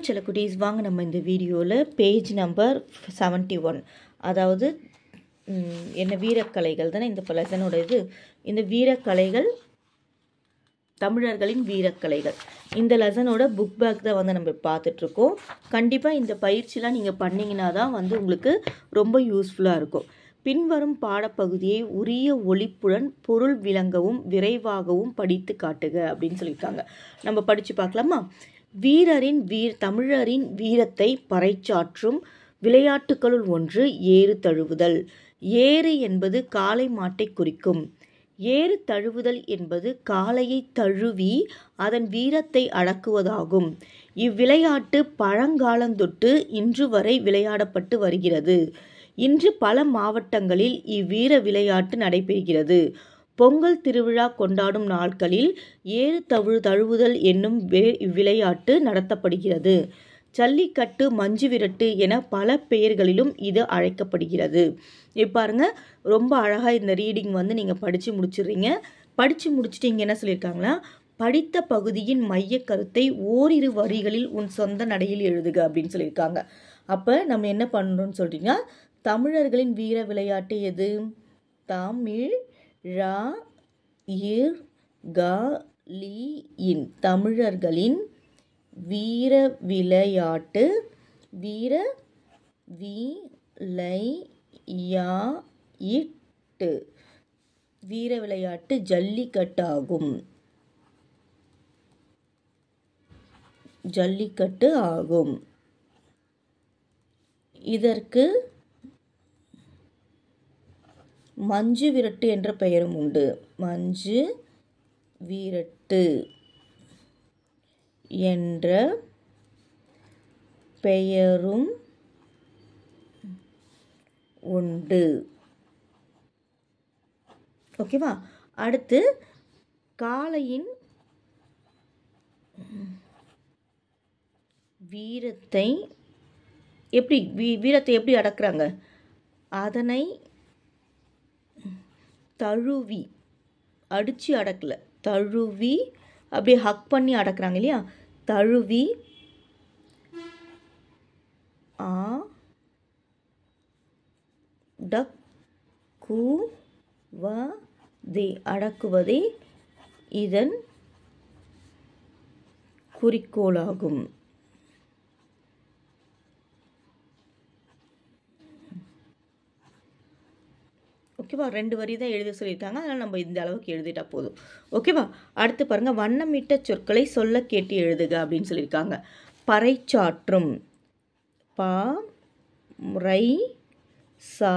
செல்லக்குட்டீஸ் வாங்க நம்ம இந்த வீடியோவில் பேஜ் நம்பர் 71 அதாவது என்ன வீரக்கலைகள் தானே இந்த லெசனோட இது. இந்த வீரக்கலைகள் தமிழர்களின் வீரக்கலைகள் இந்த லெசனோட புக் பேக் தான் வந்து நம்ம பார்த்துட்ருக்கோம். கண்டிப்பாக இந்த பயிற்சிலாம் நீங்கள் பண்ணிங்கன்னா தான் வந்து உங்களுக்கு ரொம்ப யூஸ்ஃபுல்லாக இருக்கும். பின்வரும் பாடப்பகுதியை உரிய ஒலிப்புடன் பொருள் விளங்கவும் விரைவாகவும் படித்து காட்டுக அப்படின்னு சொல்லியிருக்காங்க. நம்ம படித்து பார்க்கலாமா? தமிழரின் வீரத்தை பறைச்சாற்றும் விளையாட்டுகளுள் ஒன்று ஏறு தழுவுதல். ஏறு என்பது காளை மாட்டை குறிக்கும். ஏறு தழுவுதல் என்பது காளையை தழுவி அதன் வீரத்தை அடக்குவதாகும். இவ்விளையாட்டு பழங்காலந்தொட்டு இன்று வரை விளையாடப்பட்டு வருகிறது. இன்று பல மாவட்டங்களில் இவ்வீர விளையாட்டு நடைபெறுகிறது. பொங்கல் திருவிழா கொண்டாடும் நாட்களில் ஏறு தழுவுதல் என்னும் விளையாட்டு நடத்தப்படுகிறது. ஜல்லிக்கட்டு, மஞ்சு விரட்டு என பல பெயர்களிலும் இது அழைக்கப்படுகிறது. பாருங்க, ரொம்ப அழகாக இந்த ரீடிங் வந்து நீங்கள் படித்து முடிச்சிடுறீங்க. படித்து முடிச்சுட்டு இங்கே என்ன சொல்லியிருக்காங்கன்னா, படித்த பகுதியின் மைய கருத்தை ஓரிரு வரிகளில் உன் சொந்த நடையில் எழுதுக அப்படின்னு சொல்லியிருக்காங்க. அப்போ நம்ம என்ன பண்ணணும்னு சொல்லிட்டீங்கன்னா, தமிழர்களின் வீர விளையாட்டு எது? தமிழர்களின் வீர விளையாட்டு வீர விளையாட்டு ஜல்லிக்கட்டு ஆகும். இதற்கு மஞ்சு விரட்டு என்ற பெயரும் உண்டு. மஞ்சு விரட்டு என்ற பெயரும் உண்டு. ஓகேவா? அடுத்து காளையின் வீரத்தை எப்படி அடக்குறாங்க? அதனை தழுவி அடித்து அடக்கல, தழுவி அப்படியே ஹக் பண்ணி அடக்குறாங்க இல்லையா? தழுவி அடக்குவதே இதன் குறிக்கோளாகும். ஓகேவா? 2 வரி தான் எழுத சொல்லியிருக்காங்க, அதனால் நம்ம இந்த அளவுக்கு எழுதிட்டா போதும். ஓகேவா? அடுத்து பாருங்கள், வண்ணமிட்ட சொற்களை சொல்ல கேட்டு எழுதுக அப்படின்னு சொல்லியிருக்காங்க. பறைச்சாற்றும், ப ரை சா